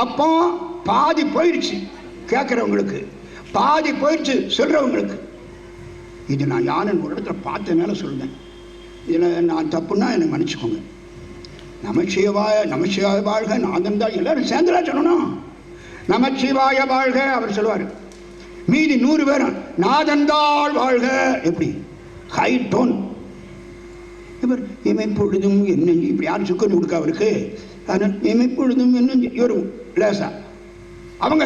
அப்போ பாதி போயிடுச்சு கேட்குறவங்களுக்கு, பாதி போயிடுச்சு சொல்கிறவங்களுக்கு. இது நான் யாருன்னு ஒரு இடத்துல பார்த்தனால சொல்லுவேன். இதில் நான் தப்புன்னா என்னை மன்னிச்சுக்கோங்க. நமச்சிவாய நமச்சிவாய வாழ்க நாதன் தான் எல்லாரும் சேர்ந்துலாம் சொல்லணும். நமச்சிவாய வாழ்க அவர் சொல்லுவார். மீதி 100 பேரும் நாதந்தாள் வாழ்க. எப்படி ஹை டோன். இவர் இமைப்பொழுதும் என்ன இப்படி யாரும் சுக்கன்னு கொடுக்க அவருக்கு. அதனால் இமைப்பொழுதும் என்ன இவர் லேசா அவங்க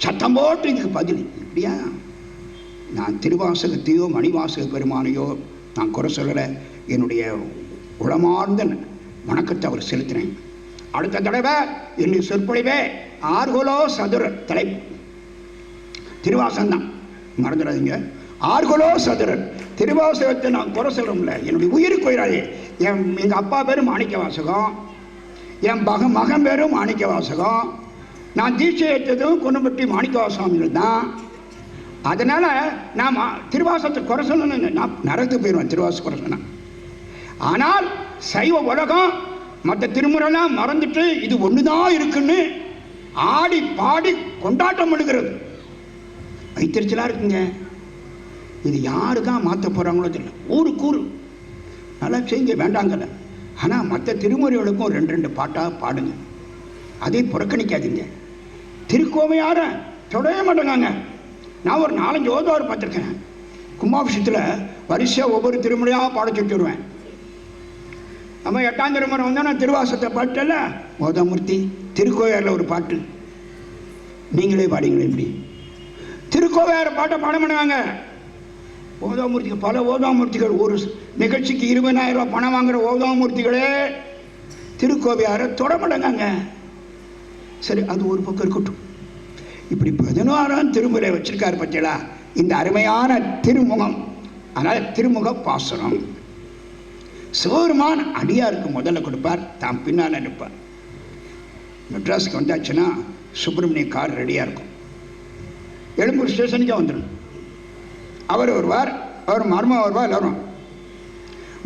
சத்தம் போட்டு இதுக்கு பதில். இப்படியா நான் திருவாசகத்தையோ மணிவாசக பெருமானையோ நான் குறை சொல்லலை. என்னுடைய உளமார்ந்த வணக்கத்தை அவர் செலுத்தினேன். அடுத்த தடவை என்னுடைய சொற்பொழிவே ஆர்கோலோ சதுர தலைப்பு திருவாசகம் தான், மறந்துடாதீங்க. ஆர்கோலோ சதுரன் திருவாசகத்தை நான் குறை சொல்கிறோம்ல. என்னுடைய உயிருக்கு உயிராது. எங்கள் அப்பா பேரும் மாணிக்க வாசகம், என் மகன் பேரும் மாணிக்க வாசகம். நான் தீட்சை ஏற்றதும் குன்னம்பட்டி மாணிக்க வாசகங்கள் தான். அதனால் நான் திருவாசகத்தை குறை சொல்லணும்னு நான் நரகத்துக்கு போயிடுவேன் திருவாசகம் குறை சொன்னேன். ஆனால் சைவ உலகம் மற்ற திருமுறைலாம் மறந்துட்டு இது ஒன்று தான் இருக்குன்னு ஆடி பாடி கொண்டாட்டம் பண்ணுகிறது. வைத்திருச்சலாக இருக்குங்க. இது யாரு தான் மாற்ற போகிறாங்களோ தெரியல. ஊருக்கு ஊர் நல்லா செய்யுங்க, வேண்டாங்கல்ல. ஆனால் மற்ற திருமுறைகளுக்கும் 2 பாட்டாக பாடுங்க. அதே புறக்கணிக்காதீங்க. திருக்கோவையார தொடவே மாட்டேங்காங்க. நான் ஒரு 4-5 ஓதாவர் பார்த்துருக்கேன். கும்பாபிஷத்தில் வரிசையாக ஒவ்வொரு திருமுறையாக பாட சொல்லிட்டு வருவேன். நம்ம 8ஆம் திருமுறை வந்தால் நான் திருவாசகத்தை பாட்டல ஓதாமூர்த்தி திருக்கோவையாரில் ஒரு பாட்டு நீங்களே பாடிங்களே. இப்படி திருக்கோவையார பாட்டை பாட மாட்டாங்க. ஓதாமூர்த்திகள் பல ஓதாமூர்த்திகள் ஒரு நிகழ்ச்சிக்கு 20,000 ரூபா பணம் வாங்குற ஓதாமூர்த்திகளே திருக்கோவையாரை தொட மாட்டாங்க. சரி, அது ஒரு பக்கம் இருக்கட்டும். இப்படி 16ஆம் திருமுறை வச்சிருக்காரு பத்தியலா இந்த அருமையான திருமுகம். அதனால் திருமுக பாசுரம் சிவபெருமான் அடியாருக்கு முதல்ல கொடுப்பார், தான் பின்னால் இருப்பார். மெட்ராஸுக்கு வந்தாச்சுன்னா சுப்பிரமணிய கார் ரெடியாக இருக்கும். எழும்பூர் ஸ்டேஷனுக்கே வந்துடும். அவர் வருவார், அவர் மர்மா வருவார், எல்லோரும்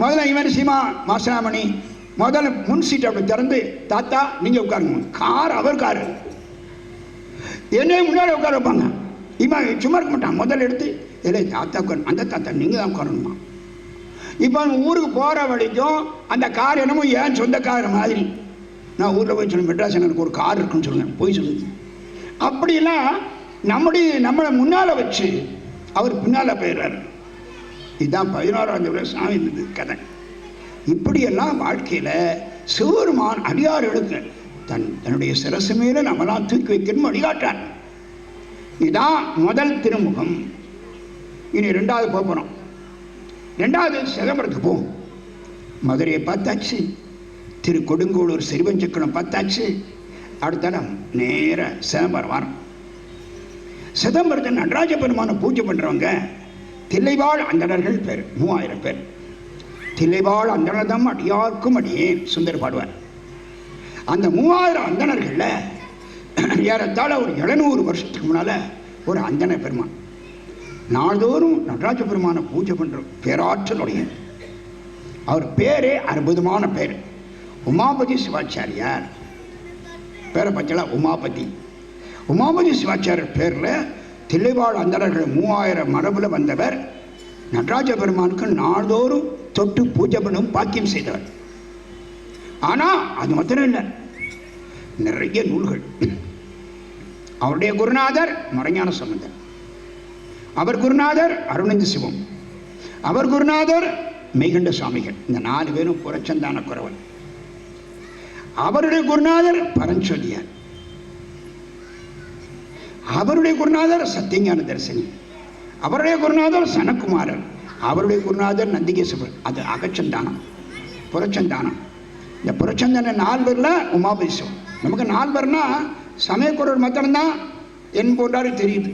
முதல்ல இவன் சீமா மாசனாமணி முதல்ல முன் சீட்டை அப்படி திறந்து தாத்தா நீங்கள் உட்காருங்க. கார் அவர் காரு, என்னையும் முன்னாடி உட்கார வைப்பாங்க. இவன் சும்மா இருக்க மாட்டான். முதல்ல எடுத்து இல்லை தாத்தா உட்காரு, அந்த தாத்தா நீங்கள் தான் உட்காரணுமா. இப்போ ஊருக்கு போகிற வரைக்கும் அந்த கார் என்னமோ ஏன் சொந்த கார் மாதிரி. நான் ஊரில் போய் சொல்லுவேன் மெட்ராஸ் எனக்கு ஒரு கார் இருக்குன்னு சொல்லுவேன், போய் சொல்லுங்க. அப்படிலாம் நம்மளை முன்னால் வச்சு அவர் பின்னால் போயிடுறாரு. இதுதான் 16ஆம் திருமுறை சாமி கதை. இப்படியெல்லாம் வாழ்க்கையில் சிவபெருமான் அடியார்களுக்கு தன்னுடைய சிரசு மேலே நம்மளாம் தூக்கி வைக்கணும் வழிகாட்டார். இதுதான் முதல் திருமுகம். இனி 2வது போகிறோம். 2வது சிதம்பரத்துக்கு போவோம். மதுரையை பார்த்தாச்சு, திரு கொடுங்கோளூர் சிறுவஞ்சக்கணம் பார்த்தாச்சு. அடுத்த நேர சிதம்பரம் வரோம். சிதம்பரத்தை நடராஜ பெருமானை பூஜை பண்ணுறவங்க தில்லைவாழ் அந்தணர்கள் பேர் 3000 பேர். தில்லைவாழ் அந்தணர்தம் அடியார்க்கும் அடியே சுந்தர் பாடுவார். அந்த 3000 அந்தணர்களில் ஏறத்தாழ ஒரு 700 வருஷத்துக்கு முன்னால் ஒரு அந்தண பெருமான் நாள்தோறும் நடராஜ பெருமானை பூஜை பண்ணுற பேராற்றலுடைய அவர் பேரே அற்புதமான பேர். உமாபதி சிவாச்சாரியார் பேரை பச்சலா உமாபதி. உமாபதி சிவாச்சாரியர் பேரில் தில்லைவாழ் அந்தணர்கள் 3000 மரபில் வந்தவர் நடராஜ பெருமானுக்கு நாள்தோறும் தொட்டு பூஜை பண்ணும் பாக்கியம் செய்தவர். ஆனால் அது மாத்திரம் இல்லை, நிறைய நூல்கள். அவருடைய குருநாதர் மறைஞான சம்பந்தர், அவர் குருநாதர் அருணந்தி சிவம், அவர் குருநாதர் மெய்கண்ட சுவாமிகள். இந்த 4 பேரும் புறச்சந்தான குறவன். அவருடைய குருநாதர் பரஞ்சொல்லியார், அவருடைய குருநாதர் சத்தியஞான தரிசனி, அவருடைய குருநாதர் சனக்குமாரர், அவருடைய குருநாதர் நந்திகேஸ்வரர். அது அகச்சந்தானம், புறச்சந்தானம். இந்த புறச்சந்தான 4 பேரில் உமாபதி சிவம். நமக்கு 4 பேர்னா சமயக்குறவர் மாத்திரம்தான் என் போன்றாரு தெரியுது.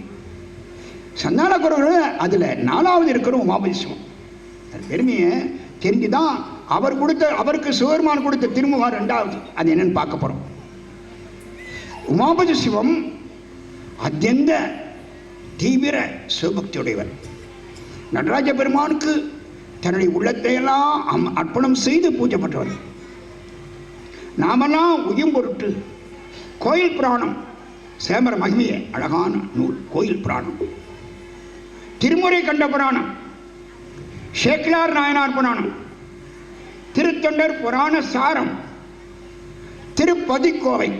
சந்தான குறவர் அதில் 4வது இருக்கிற உமாபதி சிவம். பெருமையை தெரிஞ்சுதான் அவருக்கு சிவபெருமான் கொடுத்த திருமுகம் 2வது. அது என்னன்னு பார்க்க போகிறோம். உமாபதி சிவம் அத்தியந்த தீவிர சிவபக்தியுடையவர். நடராஜ பெருமானுக்கு தன்னுடைய உள்ளத்தையெல்லாம் அர்ப்பணம் செய்து பூஜை பண்றவர். நாமெல்லாம் உயிர் பொருட்டு கோயில் புராணம், சேமர மகிமையே அழகான நூல் கோயில் புராணம். திருமுறை கண்ட புராணம், சேக்கிழார் நாயனார் புராணம், திருத்தொண்டர் புராண சாரம், திருப்பதிக்கோவை,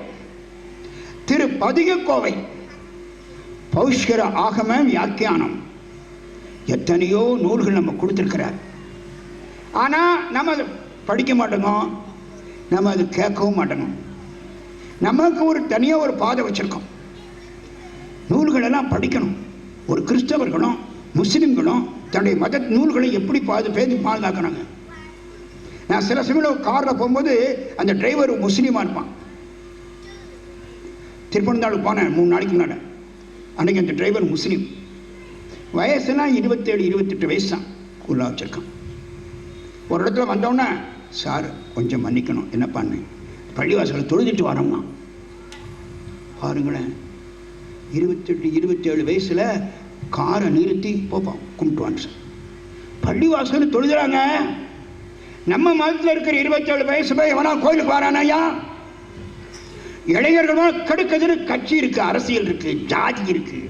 திருப்பதிகக்கோவை, பௌஷ்கர ஆகம வியாக்கியானம், எத்தனையோ நூல்கள் நம்ம கொடுத்துருக்கிறார். ஆனால் நம்ம அதை படிக்க மாட்டோங்க, நம்ம அது கேட்கவும் மாட்டோங்க. நமக்கு ஒரு தனியாக ஒரு பாதை வச்சுருக்கோம். நூல்களெல்லாம் படிக்கணும். ஒரு கிறிஸ்தவர்களும் முஸ்லீம்களும் தன்னுடைய மத நூல்களை எப்படி பாதுகாக்கிறாங்க. நான் சில சமயம் காரில் போகும்போது அந்த டிரைவர் முஸ்லீமாக இருப்பான். திருப்பனந்தாளுக்கு போனேன் 3 நாளைக்கு முன்னாடி. அன்றைக்கி அந்த டிரைவர் முஸ்லீம். வயசுலாம் 27, 28 வயசு தான். உள்ளே வச்சுருக்கான். ஒரு இடத்துல வந்தோடனே, சார் கொஞ்சம் மன்னிக்கணும், என்ன பண்ணேன், பள்ளிவாசலை தொழுதுட்டு வரோம்னா. பாருங்களேன், 28, 27 வயசில் காரை நிறுத்தி போப்பான் கும்பிட்டுவான் சார். பள்ளிவாசல் தொழுதுறாங்க. நம்ம மதத்தில் இருக்கிற 27 வயசு போய் எவனா கோயிலுக்கு வரானாயா? இளைஞர்கள் கெடுக்குதுன்னு கட்சி இருக்கு, அரசியல் இருக்கு, ஜாதி இருக்கு,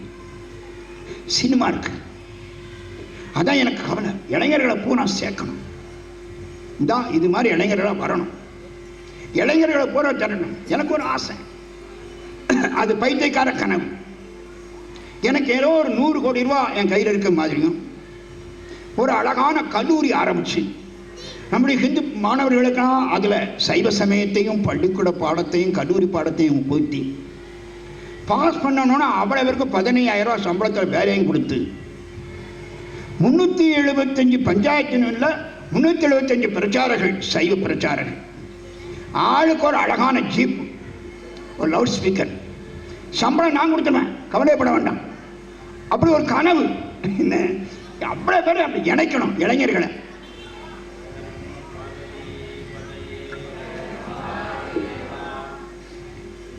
சினிமா இருக்கு. அதான் எனக்கு கவலை. இளைஞர்களை பூரா சேர்க்கணும். தான் இது மாதிரி இளைஞர்களாக வரணும். இளைஞர்களை பூரா தரணும். எனக்கு ஒரு ஆசை, அது பைத்தியக்கார கனவு. எனக்கு ஏதோ ஒரு 100 கோடி ரூபா என் கையில் இருக்க மாதிரியும் ஒரு அழகான கல்லூரி ஆரம்பிச்சு நம்முடைய ஹிந்து மாணவர்களுக்கெல்லாம் அதில் சைவ சமயத்தையும் பள்ளிக்கூட பாடத்தையும் கல்லூரி பாடத்தையும் போட்டி பாஸ் பண்ணணும்னா அவ்வளோ பேருக்கு 15,000 ரூபா சம்பளத்தில் வேலையும் கொடுத்து 375 பஞ்சாயத்தினுள்ள 375 பிரச்சாரர்கள், சைவ பிரச்சாரர்கள், ஆளுக்கு ஒரு அழகான ஜீப், ஒரு லவுட் ஸ்பீக்கர், சம்பளம் நான் கொடுத்துருவேன், கவலைப்பட வேண்டாம். அப்படி ஒரு கனவு. என்ன அவ்வளோ பேர் அப்படி இணைக்கணும் இளைஞர்களை.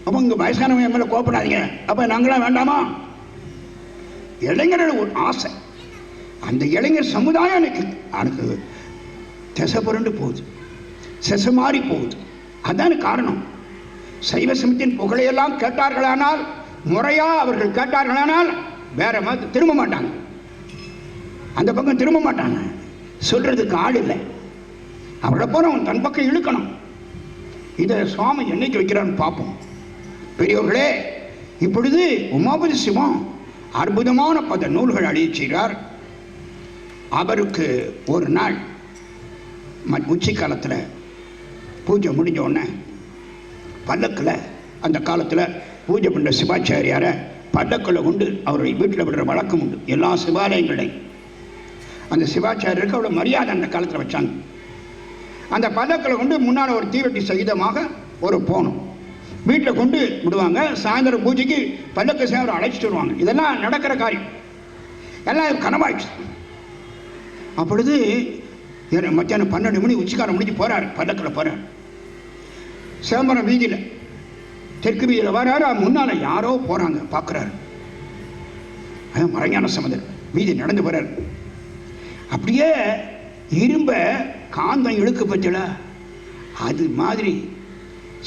அப்போ இங்கே வயசானவங்க என் மேலே கோப்படாதீங்க. அப்போ நாங்களாம் வேண்டாமா? இளைஞர்கள் ஒரு ஆசை. அந்த இளைஞர் சமுதாயம் எனக்கு திசை புரண்டு போகுது, செச மாறி போகுது. அதான் காரணம். சைவ சமயத்தின் புகழையெல்லாம் கேட்டார்களானால், முறையா அவர்கள் கேட்டார்களானால் வேற மாதிரி திரும்ப மாட்டாங்க. அந்த பக்கம் திரும்ப மாட்டாங்க. சொல்றதுக்கு ஆள் இல்லை. அவரை போல அவன் தன் பக்கம் இழுக்கணும். இதை சுவாமி என்னைக்கு வைக்கிறான்னு பார்ப்போம். பெரியவர்களே, இப்பொழுது உமாபதி சிவம் அற்புதமான 10 நூல்கள் அழியச் செய்கிறார். அவருக்கு ஒரு நாள் உச்சி காலத்தில் பூஜை முடிஞ்ச உடனே பல்லக்கில், அந்த காலத்தில் பூஜை பண்ணுற சிவாச்சாரியாரை பல்லக்கில் கொண்டு அவருடைய வீட்டில் விடுற வழக்கம் உண்டு எல்லா சிவாலயங்களையும். அந்த சிவாச்சாரியருக்கு அவ்வளோ மரியாதை அந்த காலத்தில் வச்சாங்க. அந்த பல்லக்கில் கொண்டு முன்னால் ஒரு தீவெட்டி சகிதமாக ஒரு போகணும் வீட்டில் கொண்டு விடுவாங்க. சாயந்தரம் பூஜைக்கு பல்லக்கு சேவரை அழைச்சிட்டு வருவாங்க. இதெல்லாம் நடக்கிற காரியம். எல்லாம் கனவாயிடுச்சு. அப்பொழுது மத்தியானம் 12 மணி உச்சிக்காரம் முடிஞ்சு போகிறார். பல்லக்கில் போகிறார். சிதம்பரம் வீதியில், தெற்கு வீதியில் வராரு. முன்னால் யாரோ போகிறாங்க, பார்க்குறாரு. மறைஞான சம்பந்தர் வீதி நடந்து போகிறார். அப்படியே இரும்ப காந்தம் இழுக்கு பச்சல அது மாதிரி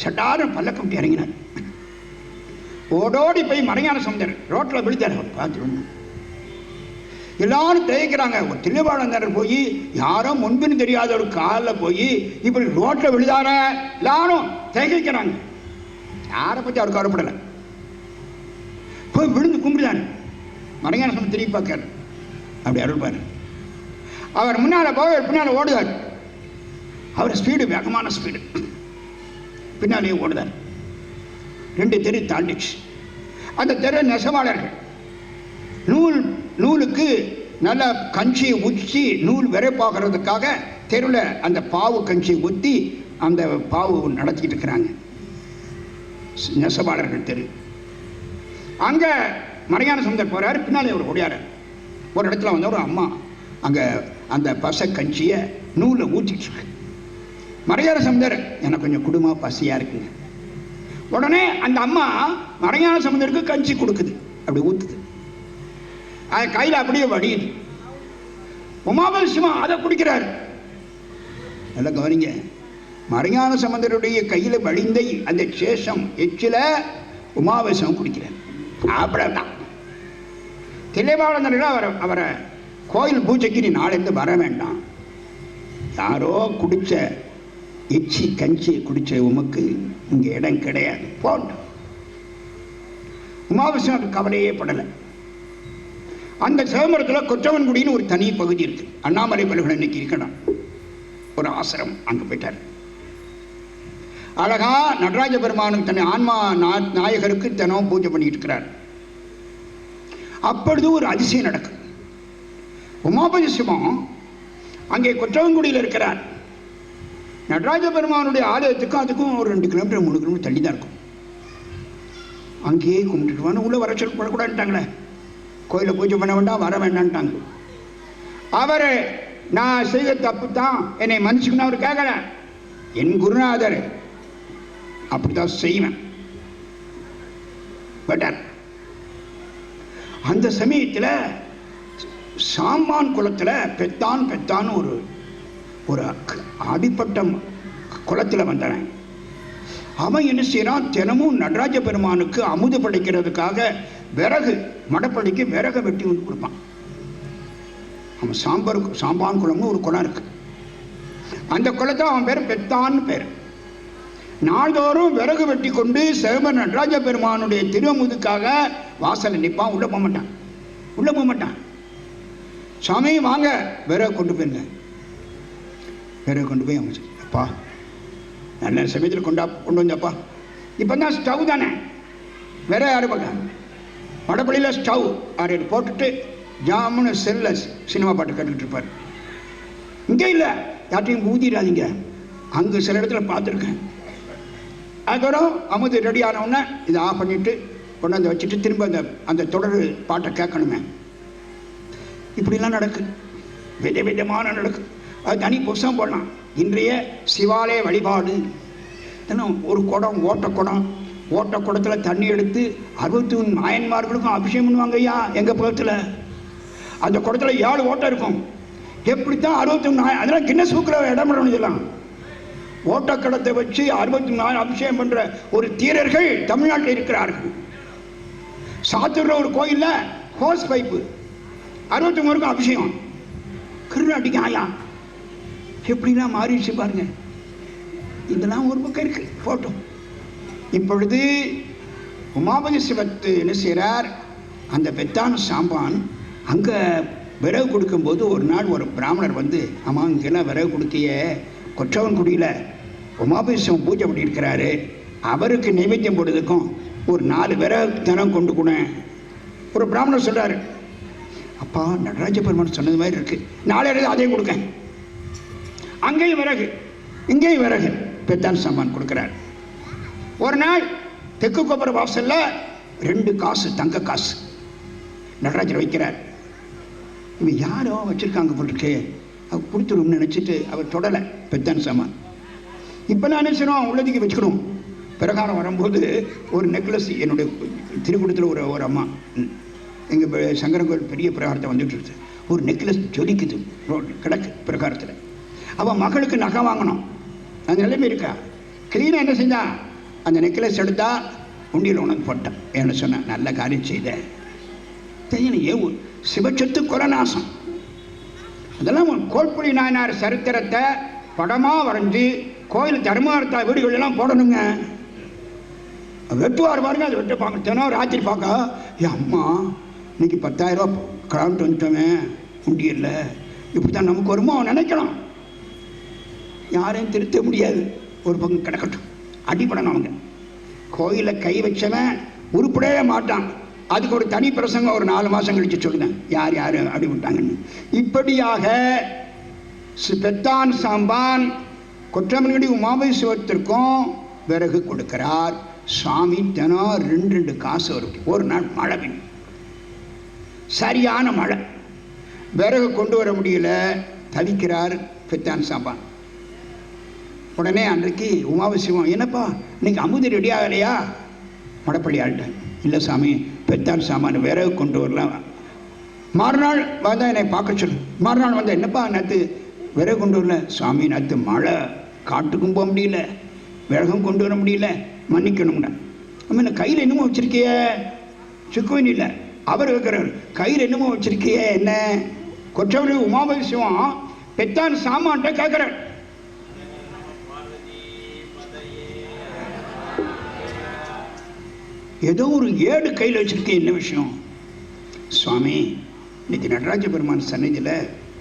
சட்டாரம் பல்லக்க விட்டு இறங்கினார். ஓடோடி போய் மறைஞான சம்பந்தர் ரோட்டில் விழுத்தார். அவர் பார்த்துருங்க. எல்லாரும் தேய்க்கிறாங்க. ஒரு திருவாளந்தர் போய் யாரோ முன்பின்னு தெரியாத ஒரு காலில் போய் இப்படி ரோட்டில் விழுதார எல்லாரும் தேய்க்கிறாங்க. யாரை பற்றி அவர் கவலைப்படலை. போய் விழுந்து கும்பிடுதாரு. மறைஞான சம்பந்தர் திரும்பி பார்க்காரு. அப்படி அருள்பாரு. அவர் முன்னால் போய் பின்னால் ஓடுதார். அவர் ஸ்பீடு வேகமான ஸ்பீடு. பின்னாலேயே ஓடுதார். 2 தெரு தாண்டிச்சு. அந்த தெரு நெசவாளர்கள் நூலுக்கு நல்ல கஞ்சியை ஊற்றி நூல் விரைப்பாகிறதுக்காக தெருவில் அந்த பாவு கஞ்சியை ஊற்றி அந்த பாவு நடத்திட்டு இருக்கிறாங்க. நெசவாளர்கள் தெரு. அங்கே மறைஞான சம்பந்தர் போகிறார். பின்னாலே அவர் ஓடியார். ஒரு இடத்துல வந்து ஒரு அம்மா அங்கே அந்த பசை கஞ்சியை நூலில் ஊற்றிட்டு இருக்கு. மறைஞான சம்பந்தர், எனக்கு கொஞ்சம் குடும்ப பசியாக இருக்குங்க. உடனே அந்த அம்மா மறைஞான சம்பந்தருக்கு கஞ்சி கொடுக்குது. அப்படி ஊற்றுது. அது கையில் அப்படியே வடியுது. உமாபதி சிவம் அதை குடிக்கிறார். நல்லா கவனிங்க. மறைஞான சம்பந்தருடைய கையில் வழிந்த அந்த சேஷம் எச்சில உமாவேசம் குடிக்கிறேன். அவ்வளவுதான். தில்லைவாழந்தர்கள் அவரை கோயில் பூஜைக்கு நீ நாளிலிருந்து வர வேண்டாம், யாரோ குடிச்ச எச்சி கஞ்சி குடிச்ச உமக்கு இங்கே இடம் கிடையாது போன்ற உமாவேசம் கவலையே படலை. அந்த சிதம்பரத்தில் கொற்றவன்குடின்னு ஒரு தனி பகுதி இருக்கு. அண்ணாமலை பல்கலை இன்னைக்கு இருக்கணும் ஒரு ஆசிரமம், அங்கே போயிட்டார். அழகா நடராஜ பெருமானுக்கு தன்னை ஆன்மா நாயகருக்கு தினம் பூஜை பண்ணிட்டு இருக்கிறார். அப்பொழுது ஒரு அதிசயம் நடக்கும். உமாபதி சிவம் அங்கே கொற்றவன்குடியில் இருக்கிறார். நடராஜ பெருமானுடைய ஆலயத்துக்கும் அதுக்கும் ஒரு 2 கிலோமீட்டர் 3 கிலோமீட்டர் தள்ளி தான் இருக்கும். அங்கேயே கும்பிட்டுருவான்னு உள்ள வர சொல்லக்கூடாதுட்டாங்களே, கோயிலை பூஜை பண்ண வேண்டாம் வர வேண்டான்ட்டாங்க. அவர் நான் செய்த தப்பு தான், என்னை மன்னிச்சுக்கணும் அவர் கேட்கல. என் குருநாதர் அப்படித்தான் செய்வேன் பட்டார். அந்த சமயத்தில் சாம்பான் குளத்தில் பெத்தான் ஒரு ஒரு அடிப்பட்ட குளத்தில் வந்தவன். அவன் என்ன செய்யறான், தினமும் நடராஜ பெருமானுக்கு அமுது படைக்கிறதுக்காக விறகு மடப்பள்ளிக்கு விறகு வெட்டி வந்து கொடுப்பான். அவன் சாம்பான் குளம்னு ஒரு குளம் இருக்கு. அந்த குளத்தை அவன் பேர் பெத்தான்னு பேர். நாள்தோறும் விறகு வெட்டி கொண்டு சிவபெருமான் நடராஜ பெருமானுடைய திருமுதுக்காக வாசலை நிற்பான். உள்ள போக மாட்டான். சாமி வாங்க விறகு கொண்டு போயிருங்க. விறகு கொண்டு போய் அவங்க அப்பா நல்ல சமயத்தில் கொண்டு வந்தப்பா. இப்போ தான் ஸ்டவ் தானே, வேற யாரு பார்க்க மடப்பள்ளியில் ஸ்டவ் 6 போட்டுட்டு ஜாமுன்னு செல்ல சினிமா பாட்டு கேட்டுக்கிட்டு இருப்பார். இங்கே இல்லை, யார்ட்டையும் ஊதிடாதீங்க. அங்கே சில இடத்துல பார்த்துருக்கேன். அதுக்கப்புறம் அமுது ரெடி ஆனவுடனே இதை ஆஃப் பண்ணிவிட்டு கொண்டாந்து வச்சுட்டு திரும்ப அந்த தொடர் பாட்டை கேட்கணுமே. இப்படிலாம் நடக்கு, விதவிதமான நடக்கு. அது தனி புஸ்தகம் போடலாம். இன்றைய சிவாலய வழிபாடு ஒரு குடம் ஓட்ட குடத்தில் தண்ணி எடுத்து 61 நாயன்மார்களுக்கும் அபிஷேகம் பண்ணுவாங்க ஐயா எங்கள் புறத்தில். அந்த குடத்தில் 7 ஓட்டம் இருக்கும். எப்படித்தான் 61 அதெல்லாம் கின்னஸ் புக்கில் இடம் பண்ணணும். இதெல்லாம் ஓட்டக்கடத்தை வச்சு 64 அபிஷேகம் பண்ற ஒரு தீரர்கள் தமிழ்நாட்டில் இருக்கிறார்கள். சாத்தூர்ல ஒரு கோயில்ல ஹோஸ் பைப்பு 61 அபிஷேகம். கருநாட்டிக்கு ஆயா எப்படிலாம் மாறிடுச்சு பாருங்க. இதெல்லாம் ஒரு பக்கம் இருக்கு போட்டோ. இப்பொழுது உமாபதி சிவத்து என்ன செய்கிறார், அந்த பெத்தான் சாம்பான் அங்கே விறகு கொடுக்கும்போது ஒரு நாள் ஒரு பிராமணர் வந்து, ஆமாம் இங்கெல்லாம் விறகு கொடுத்திய கொற்றவன்குடியில் உமாபதி சிவம் பூஜை பண்ணியிருக்கிறாரு, அவருக்கு நைவேத்தியம் போடுறதுக்கும் ஒரு 4 விறகு தினம் கொண்டு கூட ஒரு பிராமணர் சொல்கிறாரு. அப்பா நடராஜ பெருமான் சொன்னது மாதிரி இருக்கு, நாளையில அதையும் கொடுக்க. அங்கேயும் விறகு இங்கேயும் விறகு பெத்தான் சாமான் கொடுக்குறார். ஒரு நாள் தெற்கு கோபுர வாசல்ல 2 காசு தங்க காசு நடராஜர் வைக்கிறார். இவன் யாரோ வச்சிருக்காங்க போட்டிருக்கு, அவர் கொடுத்துரும்னு நினச்சிட்டு அவர் தொடலை பெத்தான் சாமான். இப்போல்லாம் நினைச்சிடும் உள்ளதுக்கு வச்சுக்கணும். பிரகாரம் வரும்போது ஒரு நெக்லஸ் என்னுடைய திருக்குடத்தில் ஒரு அம்மா எங்கள் சங்கரன் கோயில் பெரிய பிரகாரத்தை வந்துட்டு இருக்குது. ஒரு நெக்லஸ் ஜொலிக்குது கிடக்கு பிரகாரத்தில். அவன் மகளுக்கு நகை வாங்கணும், அந்த நிலைமை இருக்கா. கிளீனாக என்ன செஞ்சா, அந்த நெக்லஸ் எடுத்தா உண்டியில் உனக்கு போட்டான். என்ன சொன்னான், நல்ல காரியம் செய்த தெரியல. ஏன் சிவச்சத்து கொலநாசம். அதெல்லாம் கோல்புலி நாயனார் சரித்திரத்தை படமாக வரைஞ்சி கோயில் தர்மார்த்தா வீடுகளெல்லாம் போடணுங்க. வெட்டுவார் பாருங்க, அதை வெட்டுப்பாங்க. தினம் ராத்திரி பார்க்க, என் அம்மா இன்னைக்கு 10,000 ரூபா கிளம்பிட்டு வந்துட்டோமே உண்டியல்ல, இப்படி தான் நமக்கு வருமோ நினைக்கலாம். யாரையும் திருத்த முடியாது, ஒரு பக்கம் கிடக்கட்டும். அடிப்படணும். அவங்க கோயிலில் கை வச்சவன் உருப்படவே மாட்டான். அதுக்கு ஒரு தனி பிரசங்கம் ஒரு 4 மாதம் கழிச்சு சொல்லுங்க யார் யார் அடிபட்டாங்கன்னு. இப்படியாக பெத்தான் சாம்பான் கொற்றமன்குடி உமாபதி சிவத்திற்கும் விறகு கொடுக்கிறார். சாமி தினம் 2 காசு வரும். ஒரு நாள் மழை பெய்யும், சரியான மழை, விறகு கொண்டு வர முடியல, தவிக்கிறார் பெத்தான் சாம்பான். உடனே அன்றைக்கு உமாபதி சிவம், என்னப்பா இன்னைக்கு அமுது ரெடி ஆகலையா? மடப்பள்ளி ஆள்கிட்ட, இல்லை சாமி பெத்தான் சாமான் விறகு கொண்டு வரலாம். மறுநாள் வந்தால் என்னை பார்க்க சொல்லு. மறுநாள் வந்தால் என்னப்பா நேற்று விறகு கொண்டு வரல? சாமி நேற்று மழை காட்டுக்கும் போக முடியல, விறகும் கொண்டு வர முடியல, மன்னிக்கணும்னா. நம்ம கையில் என்னமோ வச்சிருக்கிய? சுக்குவன் இல்லை, அவர் வைக்கிறார். கையில் என்னமோ வச்சிருக்கிய என்ன? கொற்றவழி உமாபதி சிவம் பெத்தான் சாமான்ட்ட கேட்கிறார். ஏதோ ஒரு ஏடு கையில் வச்சிருக்கேன், என்ன விஷயம்? சுவாமி, இன்னைக்கு நடராஜ பெருமான் சன்னதியில்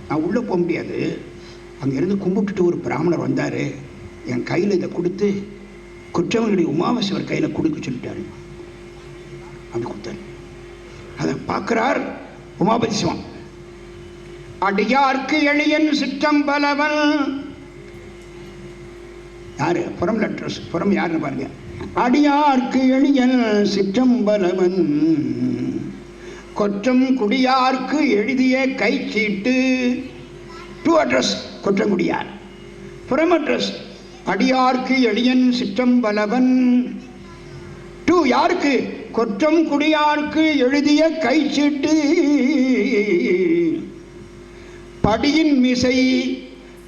நான் உள்ளே போக முடியாது, அங்கேருந்து கும்பிட்டுட்டு ஒரு பிராமணர் வந்தார், என் கையில் இதை கொடுத்து குற்றவனுடைய உமாவசியவர் கையில் கொடுக்க சொல்லிட்டாரு. அப்படி கொடுத்தாரு. அதை பார்க்கிறார் உமாபதி சிவம். அடியார்க்கு எளியன் சிற்றம்பலவன். யாரு? புறம் லெட்டர்ஸ். புறம் யாருன்னு பாருங்க. அடியார்க்கு எளியன் சிற்றம்பலவன், கொற்றம் குடியார்க்கு எழுதிய கைச்சீட்டு. டூ அட்ரஸ் கொற்றங்குடியார், புறம் அட்ரஸ் அடியார்க்கு எளியன் சிற்றம்பலவன். டூ யாருக்கு? கொற்றம் குடியார்க்கு எழுதிய கைச்சீட்டு. படியின் மிசை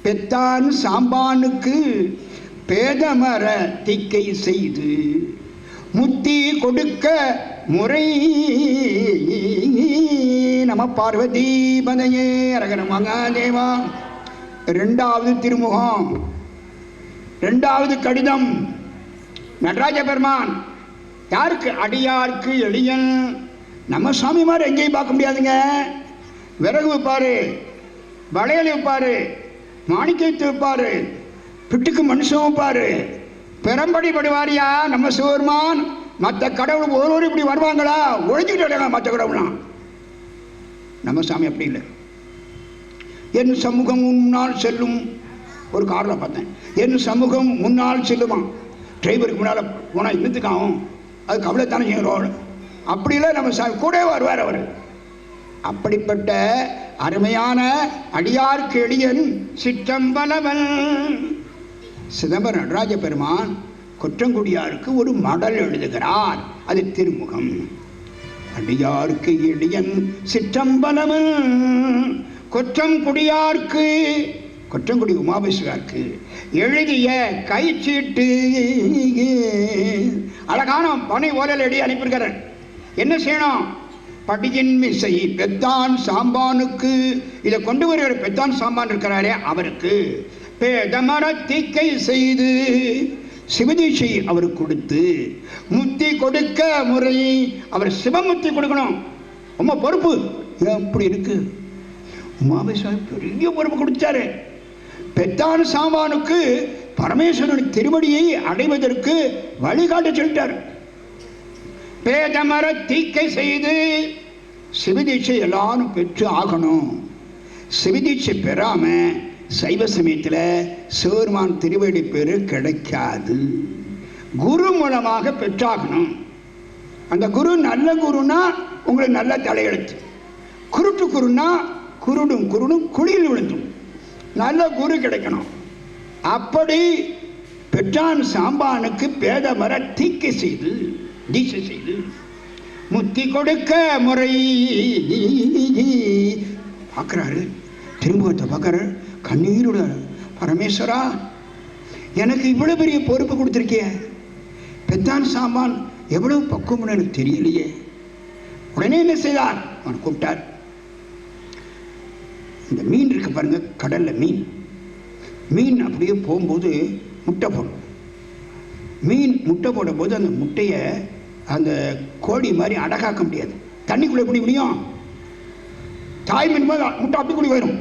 பெத்தான் சாம்பானுக்கு பேதமர திக்கை செய்து முத்தி கொடுக்க முறை. நம பார்வதி பதையே அரகர மகாதேவா. இரண்டாவது திருமுகம், இரண்டாவது கடிதம். நடராஜ பெருமான் யாருக்கு? அடியார்க்கு எளியன். நம்ம சாமி மாதிரி எங்கேயும் பார்க்க முடியாதுங்க. விறகு வைப்பாரு, வளையல் வைப்பாரு, மாணிக்கத்தை வைப்பாரு, பிட்டுக்கு மனுஷன் வைப்பாரு, பெரம்படி படுவாரியா நம்ம சிவபெருமான். மற்ற கடவுள் ஒருவர் இப்படி வருவாங்களா? ஒழிஞ்சுக்கிட்டு மற்ற கடவுள்லாம். நம்ம சாமி அப்படி இல்லை. என் சமூகம் முன்னால் செல்லும். ஒரு காரில் பார்த்தேன், என் சமூகம் முன்னால் செல்லுமா. டிரைவருக்கு முன்னால் போனால் இன்னத்துக்கு ஆகும், அது கவலைத்தானே செய்கிறோம். அப்படிலாம் நம்ம சாமி கூட வருவார் அவர். அப்படிப்பட்ட அருமையான அடியார்க்கு எளியன் சிற்றம்பலவன் சிதம்பரம் நடராஜ பெருமான் கொற்றங்குடியாருக்கு ஒரு மடல் எழுதுகிறார். அது திருமுகம். அடியார்க்கு எளியன் சிற்றம்பலவன் கொற்றங்குடியார்க்கு, கொற்றங்குடி உமாபேஸ்வரருக்கு எழுதிய கைச்சீட்டு. அழகான பனை ஓலையில் எழுதி அனுப்பியிருக்கிறார். என்ன செய்யணும்? படியின் மிசை பெத்தான் சாம்பானுக்கு. இதை கொண்டு வருகிற பெத்தான் சாம்பான் இருக்கிறாரே அவருக்கு பேதமர தீக்கை செய்து சிவதீட்சை அவருக்கு கொடுத்து முத்தி கொடுக்க முறை. அவர் சிவமுத்தி கொடுக்கணும். ரொம்ப பொறுப்பு. எப்படி இருக்கு? உமாபேஸ்வரர் பெரிய பொறுப்பு கொடுத்தாரு. பெத்தான் சாம்பானுக்கு பரமேஸ்வரன் திருவடியை அடைவதற்கு வழிகாட்ட சொல்லிட்டார். பேதமர தீக்கை செய்து சிவதீட்சை எல்லாரும் பெற்று ஆகணும். சிவதீட்சை பெறாம சைவ சமயத்தில் சிவபெருமான் திருவடி பேரு கிடைக்காது. குரு மூலமாக பெற்றாகணும். அந்த குரு நல்ல குருனா உங்களுக்கு நல்ல தலையெழுத்து. குருட்டு குருனா குருடும் குருடும் குழியில் விழுந்தும். நல்ல குரு கிடைக்கணும். அப்படி பெற்றான் சாம்பானுக்கு பேதமர தீக்கை செய்து தீட்சை செய்து முத்தி கொடுக்க முறை. பார்க்குறாரு, திருமுகத்தை பார்க்குறாரு, கண்ணீரோட, பரமேஸ்வரா எனக்கு இவ்வளோ பெரிய பொறுப்பு கொடுத்துருக்கிய, பெத்தான் சாம்பான் எவ்வளோ பக்குவம்னு எனக்கு தெரியலையே. உடனே என்ன செய்தார்? அவன் கூப்பிட்டார். இந்த மீன் இருக்கு பாருங்க, கடலில் மீன். மீன் அப்படியே போகும்போது முட்டை போடும். மீன் முட்டை போடும்போது அந்த முட்டையை அந்த கோழி மாதிரி அடகாக்க முடியாது. தண்ணிக்குள்ளே எப்படி முடியும்? தாய் மீன் போது முட்டை அப்படி கூடி வரும்.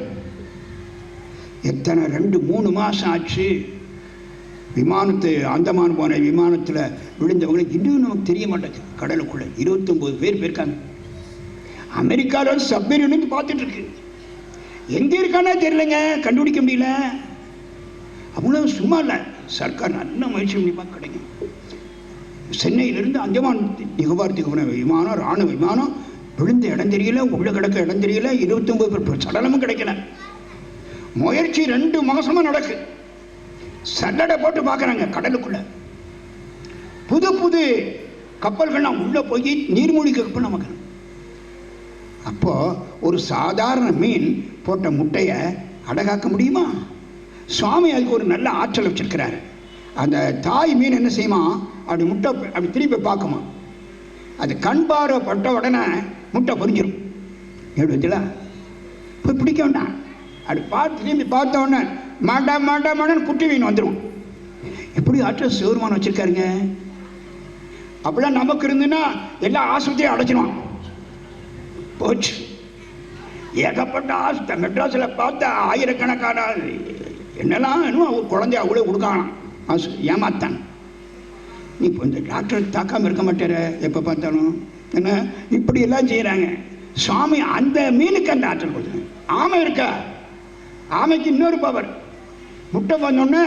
எத்தனை 2-3 மாதம் ஆச்சு. விமானத்து அந்தமான் போன விமானத்தில் விழுந்தவங்களுக்கு இன்னும் நமக்கு தெரிய மாட்டேங்குது. கடலுக்குள்ளே 29 பேர் போயிருக்காங்க. அமெரிக்காவில் சப்மரீன் பார்த்துட்டு இருக்கு. எங்கே இருக்கானே தெரியலைங்க, கண்டுபிடிக்க முடியல. அவ்வளோ சும்மா இல்லை, சர்க்கார் நல்ல முயற்சி பண்ணி பார்க்க கிடைக்கும். சென்னையிலிருந்து அந்தமான் நிகோபார் விமானம், இராணுவ விமானம் விழுந்த இடம் தெரியல, உள்ள கிடக்க இடம் தெரியல, 29 பேர் சடலமும் கிடைக்கல. முயற்சி 2 மாசமா நடக்கு. சல்லடை போட்டு பார்க்குறாங்க கடலுக்குள்ள. புது புது கப்பல்கள்லாம் உள்ள போய் நீர்மூழ்கி கப்பல் நமக்கு. அப்போ ஒரு சாதாரண மீன் போட்ட முட்டையை அடகாக்க முடியுமா? சுவாமி அதுக்கு ஒரு நல்ல ஆற்றல் வச்சிருக்கிறாரு. அந்த தாய் மீன் என்ன செய்யுமா, அப்படி முட்டை அப்படி திருப்பி பார்க்குமா, அது கண் பார்வை பட்ட உடனே முட்டை பொரிஞ்சிடும். எடுத்துல போய் பிடிக்க வேண்டாம், அப்படி பார்த்து திரும்பி பார்த்த உடனே மாட்டா மாட்டா மாட்டான்னு குட்டி மீன் வந்துடும். எப்படி ஆற்றல் சிவருமானம் வச்சிருக்காருங்க. அப்படிலாம் நமக்கு இருந்துன்னா எல்லா ஆஸ்பத்திரியும் அடைச்சிடுவான். போச்சு, ஏகப்பட்ட ஆஸ்பத்திரி மெட்ராஸில் பார்த்தா ஆயிரக்கணக்கான என்னெல்லாம் இன்னும் குழந்தைய அவ்வளோ கொடுக்கலாம் ஏமாத்தான். நீ இப்போ இந்த டாக்டர் தாக்காமல் இருக்க மாட்டேற, எப்போ பார்த்தாலும் என்ன இப்படி எல்லாம் செய்கிறாங்க. சுவாமி அந்த மீனுக்கு அந்த ஆற்றல் கொடுத்தாங்க. ஆமை இருக்கா, ஆமைக்கு இன்னொரு பவர், முட்டை வந்தோடனே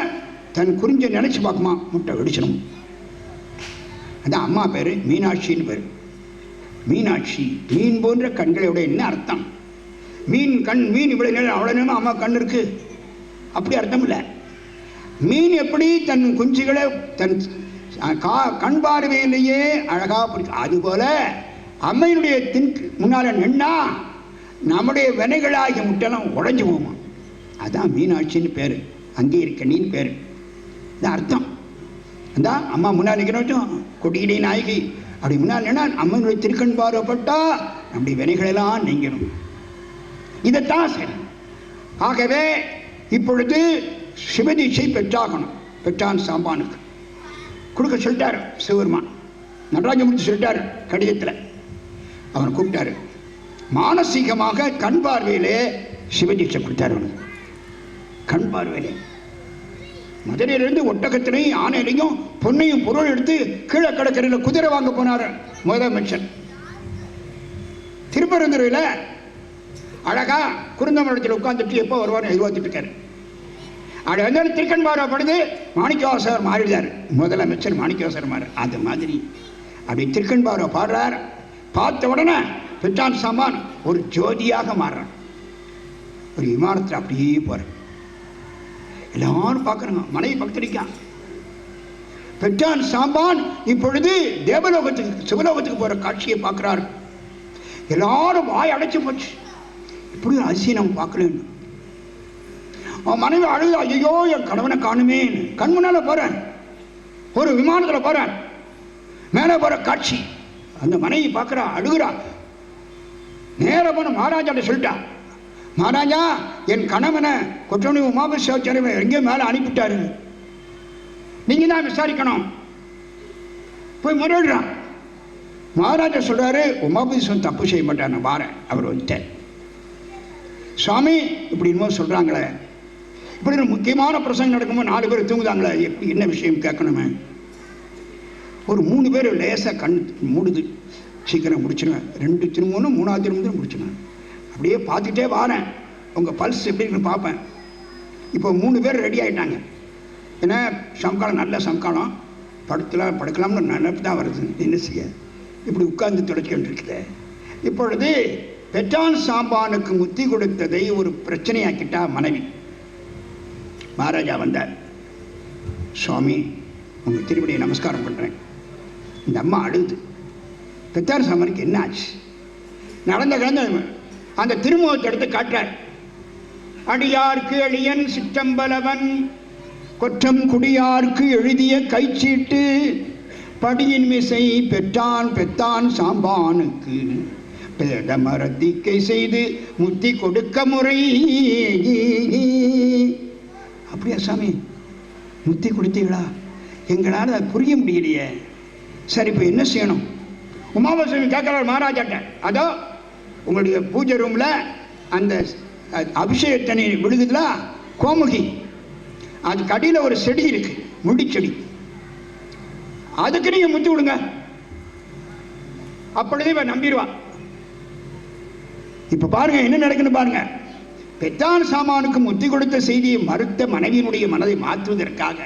தன் குறிஞ்ச நினைச்சு பார்க்குமா, முட்டை வெடிச்சிடும். அதான் அம்மா பேர் மீனாட்சின்னு பேர். மீனாட்சி, மீன் போன்ற கண்களோட என்ன அர்த்தம்? மீன் கண், மீன் இவ்வளோ நேரம் அவ்வளோ நேரம் அம்மா கண் இருக்கு, அப்படி அர்த்தம் இல்லை. மீன் எப்படி தன் குஞ்சுகளை தன் கண் பார்வையிலேயே அழகாக பிடிக்கும், அதுபோல அம்மையினுடைய முன்னால் நின்னா நம்முடைய வினைகளாகிய முட்டைலாம் உடஞ்சி போகுமா. அதான் மீனாட்சின்னு பேர், அங்கே இருக்க நீன்னு பேர். இந்த அர்த்தம் அந்த அம்மா முன்னால் நிற்கிறோம், கொடியிடை நாயகி அப்படி முன்னால் நின்னா அம்மனுடைய திருக்கண் பார்வைப்பட்டா நம்முடைய வினைகளெல்லாம் நீங்கணும். இதைத்தான் சரி. ஆகவே இப்பொழுது சிவதீட்சை பெற்றாகணும். பெற்றான் சாம்பானுக்கு கொடுக்க சொல்லிட்டார் சிவருமான். நடராஜ முடிச்சு சொல்லிட்டார் கடிதத்தில். அவனை கூப்பிட்டாரு, மானசீகமாக கண் பார்வையிலே சிவதீட்சை கொடுத்தார். அவனுக்கு கண் பார்வையிலே மதுரையிலிருந்து ஒட்டகத்திலையும் ஆணையிலையும் பொன்னையும் பொருள் எடுத்து கீழே கடற்கரையில் குதிரை வாங்க போனார் முதலமைச்சர். திருப்பரந்துரையில் அழகா குருந்தமரத்தில் உட்காந்துட்டு எப்போ வருவார் எதிர்பார்த்துட்டு இருக்காரு. அப்படி வந்தாலும் திருக்கண் பார்வைப்படுது, மாணிக்கவாசகர் மாறிடுறார், முதலமைச்சர் மாணிக்கவாசகர் மாறு. அது மாதிரி அப்படி திருக்கண் பார்வை பாடுறார். பார்த்த உடனே பெற்றான் சாமான் ஒரு ஜோதியாக மாறுறான். ஒரு விமானத்தில் அப்படியே போகிறார். எல்லாரும் பார்க்குறாங்க, மனைவி பக்தரிக்கான். பெற்றான் சாம்பான் இப்பொழுது தேவலோகத்துக்கு சிவலோகத்துக்கு போகிற காட்சியை பார்க்குறாரு. எல்லாரும் வாய் அடைச்சி போச்சு, இப்படி அதிசயம் நம்ம பார்க்கலன்னு. அவன் மனைவி அழுது, ஐயோ என் கணவனை காணுமே. கண் முன்னால் போகிறேன், ஒரு விமானத்தில் போகிறேன், மேலே போகிற காட்சி. அந்த மனைவி பார்க்குறா, அழுகுறா. நேராக போன மகாராஜாட்ட சொல்லிட்டா, மகாராஜா என் கணவனை கொற்றவனி உமாபேஸ்வரர் எங்கேயும் மேலே அனுப்பிட்டாரு, நீங்கள் தான் விசாரிக்கணும். போய் முறையிடுறான். மகாராஜா சொல்கிறாரு, உமாபேஸ்வரன் தப்பு செய்ய மாட்டார், நான் வாரேன். அவர் வந்துட்டேன். சுவாமி இப்படி இன்னும் சொல்கிறாங்களே, இப்படி ஒரு முக்கியமான பிரசங்கம் நடக்கும்போது 4 பேர் தூங்குதாங்களே, எப்படி என்ன விஷயம் கேட்கணுமே. ஒரு 3 பேர் லேசாக கண் மூடுது, சீக்கிரம் முடிச்சிடுவேன், 2 திரும்பணும் 3ஆவது திரும்ப முடிச்சிடுவேன். அப்படியே பார்த்துட்டே வாரேன், உங்கள் பல்ஸ் எப்படி இருக்குன்னு பார்ப்பேன். இப்போ 3 பேர் ரெடி ஆகிட்டாங்க. ஏன்னா சம்காலம் நல்ல சம்காலம், படுக்கலாம்னு நினைப்பு தான் வருது. என்ன செய்ய, இப்படி உட்கார்ந்து தொடச்சிக்கிட்டு இருக்குது. இப்பொழுது பெற்றான் சாம்பானுக்கு முத்தி கொடுத்ததை ஒரு பிரச்சனையாக்கிட்டா மனைவி. மகாராஜா வந்தார், சுவாமி உங்கள் திருப்படியை நமஸ்காரம் பண்ணுறேன். இந்த அம்மா அழுது. பெற்றான் சாம்பானுக்கு என்ன ஆச்சு? நடந்த கிழந்த அந்த திருமுகத்தை எடுத்து காட்டுறார். அடியார்க்கு எளியன் சிற்றம்பலவன் கொற்றம் குடியார்க்கு எழுதிய கைச்சீட்டு படியின் மிசை பெற்றான் சாம்பானுக்கு பேதமரத்திக்கை செய்து முத்தி கொடுக்க முறை. அப்படியா சாமி, முத்தி கொடுத்தீங்களா? எங்களால் அதை புரிய முடியலையே. சரி இப்போ என்ன செய்யணும்? உமாபேஸ்வரன் கேட்குறாரு மகாராஜாட்ட, அதோ உங்களுடைய பூஜை ரூமில் அந்த அபிஷேக தண்ணி விழுகுதுல கோமுகி, அதுக்கு அடியில் ஒரு செடி இருக்கு, முடிச்செடி, அதுக்கு நீங்கள் முத்தி விடுங்க. அப்பொழுதே இவன் நம்பிடுவான். இப்போ பாருங்க என்ன நடக்குன்னு பாருங்க. பெற்றான் சாமானுக்கு முத்தி கொடுத்த செய்தியை மறுத்த மனைவியினுடைய மனதை மாற்றுவதற்காக